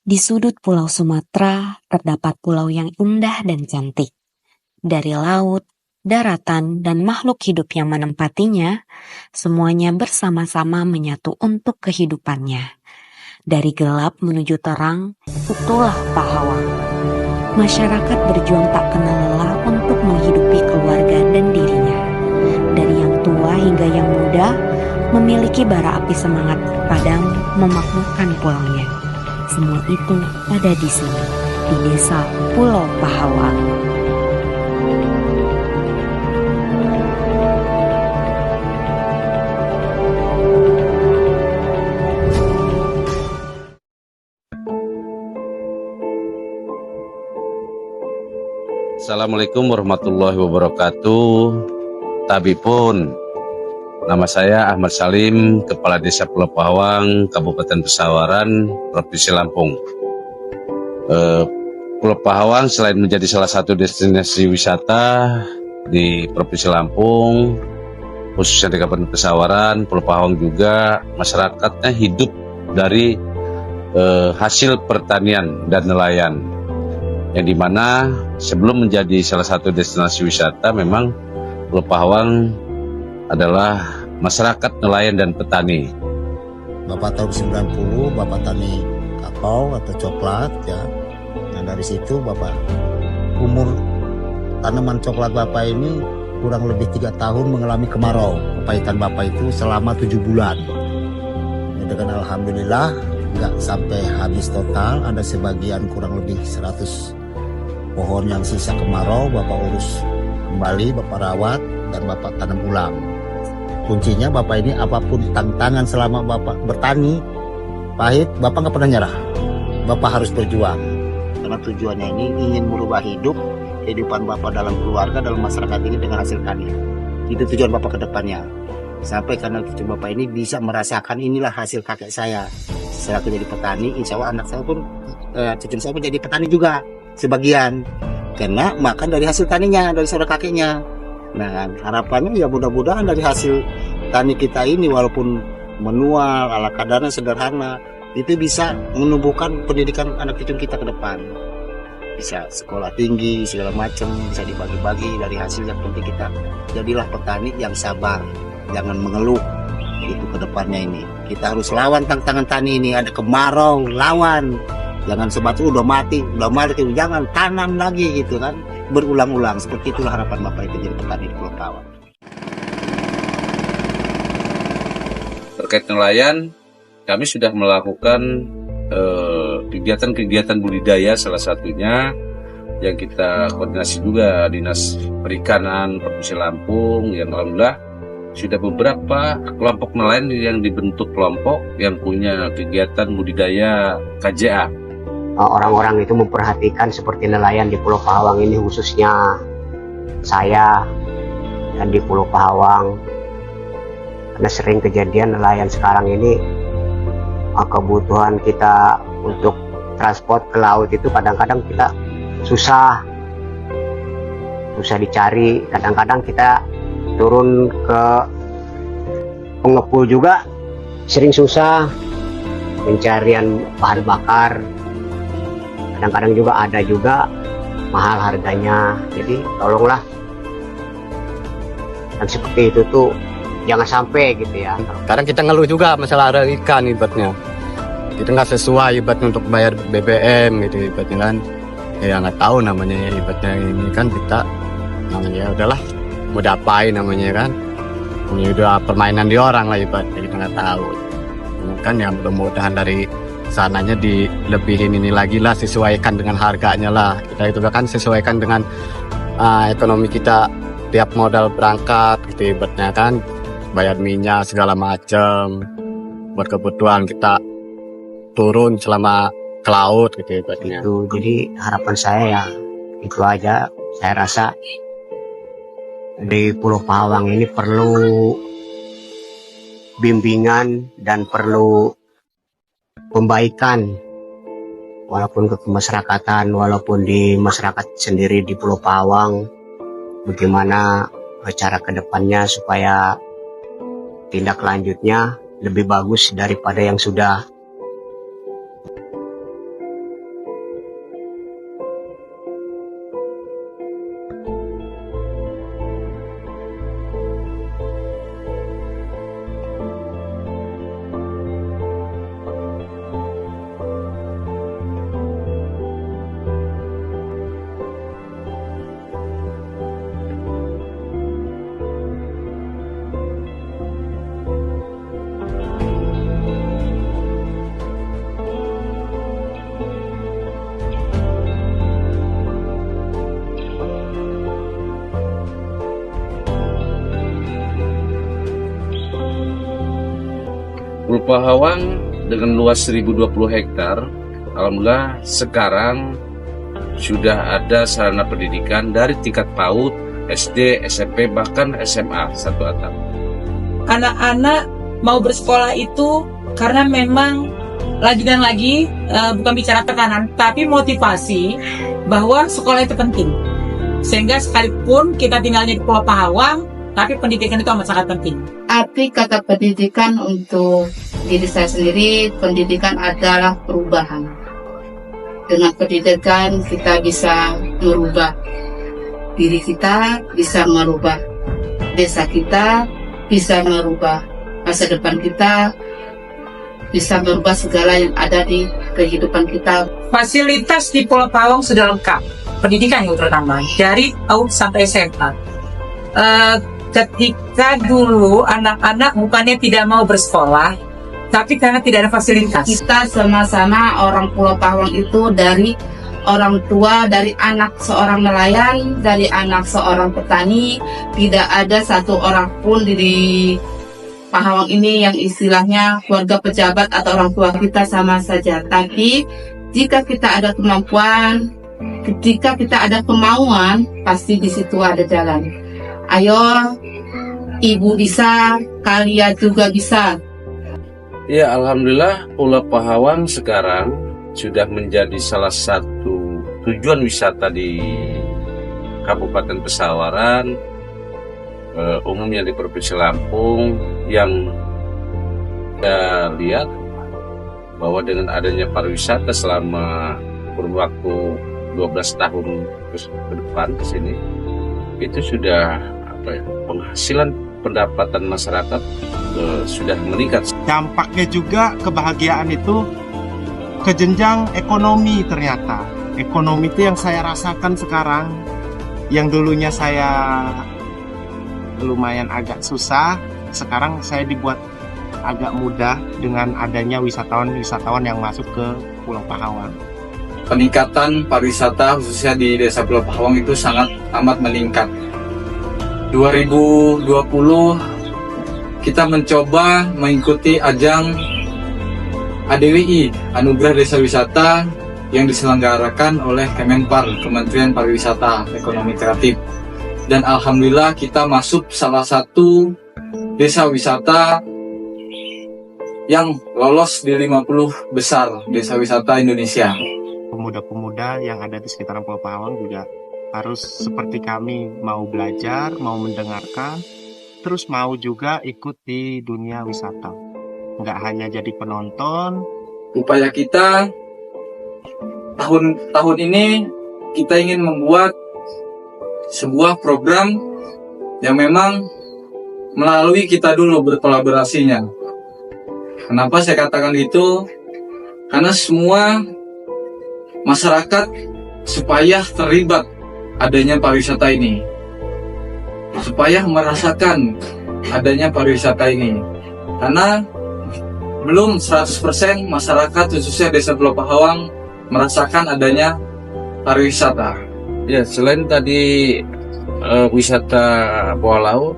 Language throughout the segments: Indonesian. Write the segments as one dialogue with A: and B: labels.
A: Di sudut Pulau Sumatera terdapat pulau yang indah dan cantik. Dari laut, daratan, dan makhluk hidup yang menempatinya, semuanya bersama-sama menyatu untuk kehidupannya. Dari gelap menuju terang, itulah Pahawang. Masyarakat berjuang tak kenal lelah untuk menghidupi keluarga dan dirinya. Dari yang tua hingga yang muda, memiliki bara api semangat padam memakmurkan pulaunya. Semua itu ada di sini, di desa Pulau Pahawang.
B: Assalamualaikum warahmatullahi wabarakatuh. Tabipun, nama saya Ahmad Salim, Kepala Desa Pulau Pahawang, Kabupaten Pesawaran, Provinsi Lampung. Pulau Pahawang selain menjadi salah satu destinasi wisata di Provinsi Lampung, khususnya di Kabupaten Pesawaran, Pulau Pahawang juga masyarakatnya hidup dari hasil pertanian dan nelayan. Yang dimana sebelum menjadi salah satu destinasi wisata memang Pulau Pahawang adalah masyarakat nelayan dan petani.
C: Bapak tahun 90, Bapak tani kakao atau coklat ya. Nah dari situ Bapak umur tanaman coklat Bapak ini kurang lebih 3 tahun mengalami kemarau. Kepahitan Bapak itu selama 7 bulan. Ya, dengan alhamdulillah nggak sampai habis total, ada sebagian kurang lebih 100 pohon yang sisa kemarau Bapak urus kembali, Bapak rawat dan Bapak tanam ulang. Kuncinya Bapak ini apapun tantangan selama Bapak bertani pahit, Bapak nggak pernah nyerah. Bapak harus berjuang karena tujuannya ini ingin merubah kehidupan Bapak dalam keluarga, dalam masyarakat ini dengan hasil tani. Itu tujuan Bapak ke depannya. Sampai karena cucu Bapak ini bisa merasakan inilah hasil kakek saya. Setelah aku jadi petani, insya Allah anak saya pun, cucu saya pun jadi petani juga sebagian. Karena makan dari hasil taninya, dari saudara kakeknya. Nah harapannya ya mudah-mudahan dari hasil tani kita ini walaupun manual, ala kadarnya sederhana, itu bisa menumbuhkan pendidikan anak cucu kita ke depan. Bisa sekolah tinggi, segala macam, bisa dibagi-bagi dari hasil yang penting kita. Jadilah petani yang sabar, jangan mengeluh. Itu ke depannya ini kita harus lawan tantangan tani ini. Ada kemarau, lawan, jangan sebatu udah mati jangan tanam lagi gitu kan, berulang-ulang. Seperti itulah harapan Bapak itu jadi petani di Pulau Pahawang.
B: Terkait nelayan, kami sudah melakukan kegiatan-kegiatan budidaya, salah satunya yang kita koordinasi juga Dinas Perikanan Provinsi Lampung, yang alhamdulillah sudah beberapa kelompok nelayan yang dibentuk kelompok yang punya kegiatan budidaya KJA.
D: Orang-orang itu memperhatikan seperti nelayan di Pulau Pahawang ini, khususnya saya dan di Pulau Pahawang, karena sering kejadian nelayan sekarang ini kebutuhan kita untuk transport ke laut itu kadang-kadang kita susah dicari. Kadang-kadang kita turun ke pengepul juga sering susah pencarian bahan bakar. Kadang-kadang juga ada juga mahal harganya. Jadi tolonglah dan seperti itu tuh jangan sampai gitu ya.
E: Kadang kita ngeluh juga masalah harga ikan ibaratnya. Kita nggak sesuai ibaratnya untuk bayar BBM gitu ibaratnya kan. Ya nggak tahu namanya ibaratnya ini kan kita namanya ya udahlah mau diapain namanya kan. Ini udah permainan di orang lah ibaratnya, kita nggak tahu. Kan ya mudah-mudahan dari sananya dilebihin ini lagi lah, sesuaikan dengan harganya lah. Kita itu kan sesuaikan dengan ekonomi kita tiap modal berangkat gitu ibaratnya kan. Bayar minyak segala macam, buat kebutuhan kita turun selama ke laut gitu ibaratnya.
D: Itu jadi harapan saya ya itu aja. Saya rasa di Pulau Pahawang ini perlu bimbingan dan perlu pembaikan, walaupun ke kemasyarakatan, walaupun di masyarakat sendiri di Pulau Pahawang, bagaimana cara kedepannya supaya tindak lanjutnya lebih bagus daripada yang sudah.
B: Pahawang dengan luas 1020 hektar, alhamdulillah sekarang sudah ada sarana pendidikan dari tingkat PAUD, SD, SMP, bahkan SMA satu atap.
F: Anak-anak mau bersekolah itu karena memang lagi dan lagi bukan bicara tekanan, tapi motivasi bahwa sekolah itu penting. Sehingga sekalipun kita tinggalnya di Pulau Pahawang, tapi pendidikan itu amat sangat penting.
G: Arti kata pendidikan untuk diri saya sendiri, pendidikan adalah perubahan. Dengan pendidikan kita bisa merubah diri kita, bisa merubah desa kita, bisa merubah masa depan kita, bisa merubah segala yang ada di kehidupan kita.
F: Fasilitas di Pulau Pahawang sudah lengkap, pendidikan yang terutama dari PAUD sampai SMA. Ketika dulu anak-anak bukannya tidak mau bersekolah, tapi karena tidak ada fasilitas.
G: Kita sama-sama orang Pulau Pahawang itu dari orang tua, dari anak seorang nelayan, dari anak seorang petani, tidak ada satu orang pun di Pahawang ini yang istilahnya keluarga pejabat atau orang tua kita sama saja. Tapi jika kita ada kemampuan, ketika kita ada kemauan, pasti di situ ada jalan. Ayo, ibu bisa, kalian juga bisa.
B: Ya, alhamdulillah Pulau Pahawang sekarang sudah menjadi salah satu tujuan wisata di Kabupaten Pesawaran, umumnya di Provinsi Lampung, yang kita lihat bahwa dengan adanya pariwisata selama kurun waktu 12 tahun ke depan ke sini, itu sudah penghasilan pendapatan masyarakat sudah meningkat.
H: Dampaknya juga kebahagiaan itu ke jenjang ekonomi ternyata. Ekonomi itu yang saya rasakan sekarang, yang dulunya saya lumayan agak susah, sekarang saya dibuat agak mudah dengan adanya wisatawan-wisatawan yang masuk ke Pulau Pahawang.
I: Peningkatan pariwisata khususnya di Desa Pulau Pahawang itu sangat amat meningkat. 2020 kita mencoba mengikuti ajang ADWI, Anugerah Desa Wisata, yang diselenggarakan oleh Kemenpar, Kementerian Pariwisata Ekonomi Kreatif. Dan alhamdulillah kita masuk salah satu desa wisata yang lolos di 50 besar desa wisata Indonesia.
H: Pemuda-pemuda yang ada di sekitaran Pulau Pahawang juga harus seperti kami, mau belajar, mau mendengarkan, terus mau juga ikut di dunia wisata. Nggak hanya jadi penonton.
I: Upaya kita tahun ini, kita ingin membuat sebuah program yang memang melalui kita dulu berkolaborasinya. Kenapa saya katakan itu? Karena semua masyarakat supaya terlibat adanya pariwisata ini, supaya merasakan adanya pariwisata ini, karena belum 100% masyarakat khususnya Desa Pulau Pahawang merasakan adanya pariwisata.
B: Ya, selain tadi wisata bawah laut,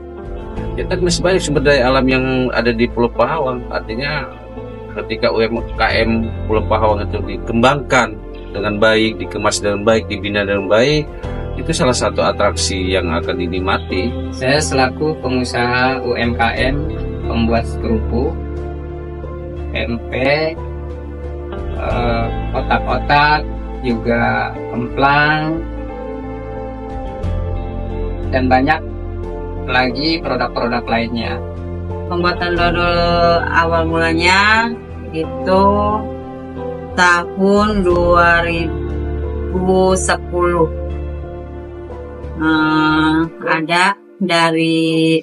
B: kita masih banyak sumber daya alam yang ada di Pulau Pahawang. Artinya ketika UMKM Pulau Pahawang itu dikembangkan dengan baik, dikemas dengan baik, dibina dengan baik, itu salah satu atraksi yang akan dinikmati.
J: Saya selaku pengusaha UMKM pembuat kerupuk, tempe, kotak-kotak, juga emplang, dan banyak lagi produk-produk lainnya.
K: Pembuatan dodol awal mulanya itu tahun 2010. Ada dari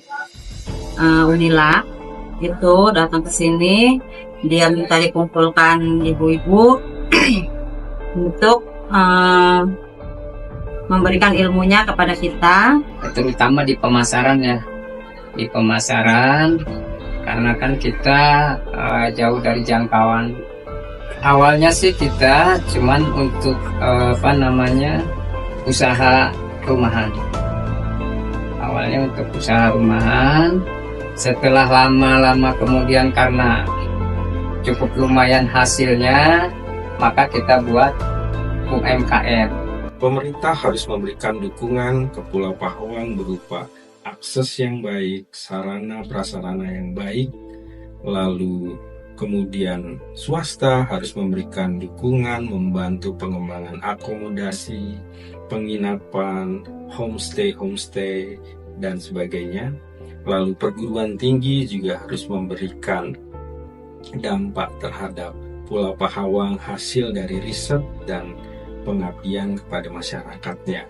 K: Unila itu datang ke sini, dia minta dikumpulkan ibu-ibu untuk memberikan ilmunya kepada kita,
J: terutama di pemasaran ya, di pemasaran, karena kan kita jauh dari jangkauan. Awalnya sih kita cuman untuk usaha rumahan. Awalnya untuk usaha rumahan, setelah lama-lama kemudian karena cukup lumayan hasilnya, maka kita buat UMKM.
L: Pemerintah harus memberikan dukungan ke Pulau Pahawang berupa akses yang baik, sarana prasarana yang baik, lalu kemudian swasta harus memberikan dukungan, membantu pengembangan akomodasi, penginapan, homestay, dan sebagainya. Lalu perguruan tinggi juga harus memberikan dampak terhadap Pulau Pahawang hasil dari riset dan pengabdian kepada masyarakatnya.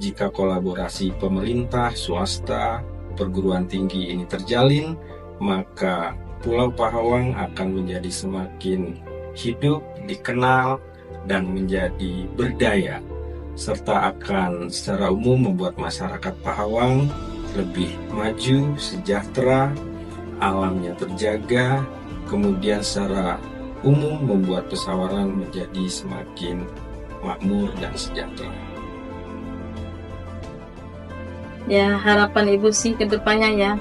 L: Jika kolaborasi pemerintah, swasta, perguruan tinggi ini terjalin, maka Pulau Pahawang akan menjadi semakin hidup, dikenal, dan menjadi berdaya, serta akan secara umum membuat masyarakat Pahawang lebih maju, sejahtera, alamnya terjaga, kemudian secara umum membuat pesawaran menjadi semakin makmur dan sejahtera.
M: Ya, harapan ibu sih ke depannya ya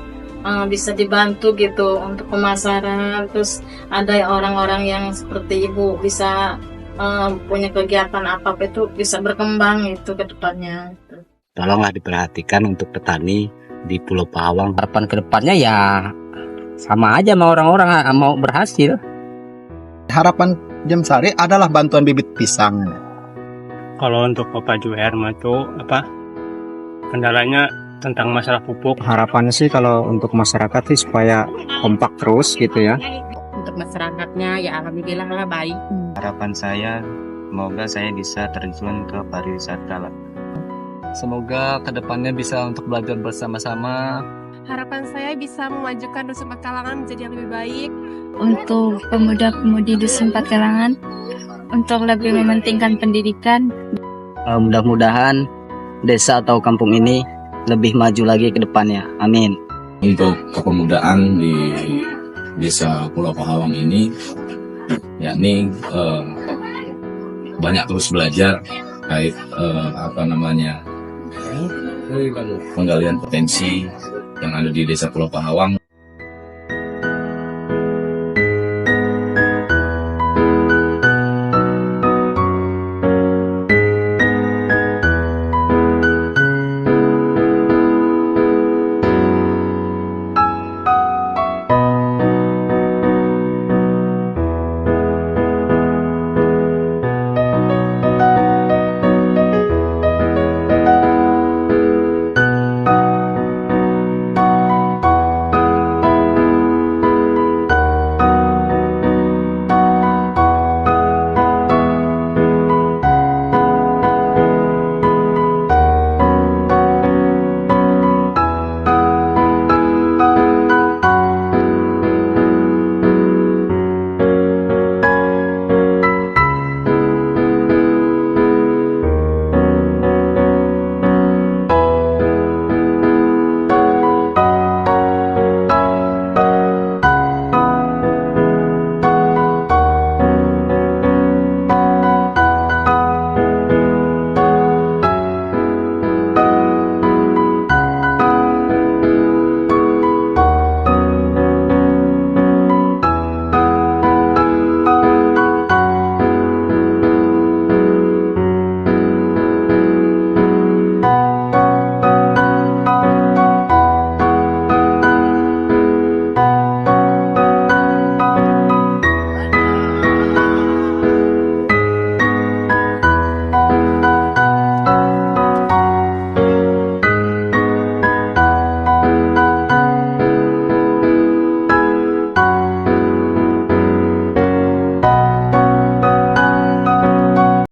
M: bisa dibantu gitu untuk pemasaran, terus ada orang-orang yang seperti ibu bisa punya kegiatan apa itu bisa berkembang itu ke depannya.
N: Tolonglah diperhatikan untuk petani di Pulau Pahawang.
J: Harapan ke depannya ya sama aja sama orang-orang mau berhasil.
O: Harapan Jamsari adalah bantuan bibit pisang.
P: Kalau untuk Bapak Juher itu kendalanya tentang masalah pupuk.
Q: Harapannya sih kalau untuk masyarakat sih supaya kompak terus gitu ya.
R: Untuk masyarakatnya ya alhamdulillah lah baik.
S: Harapan saya semoga saya bisa terjun ke pariwisata lah.
E: Semoga kedepannya bisa untuk belajar bersama-sama.
T: Harapan saya bisa memajukan Dusun Pakalangan menjadi yang lebih baik.
U: Untuk pemuda-pemudi Dusun Pakalangan untuk lebih mementingkan pendidikan.
N: Mudah-mudahan desa atau kampung ini lebih maju lagi ke depannya. Amin.
V: Untuk kepemudaan di desa Pulau Pahawang ini, yakni banyak terus belajar terkait penggalian potensi yang ada di desa Pulau Pahawang,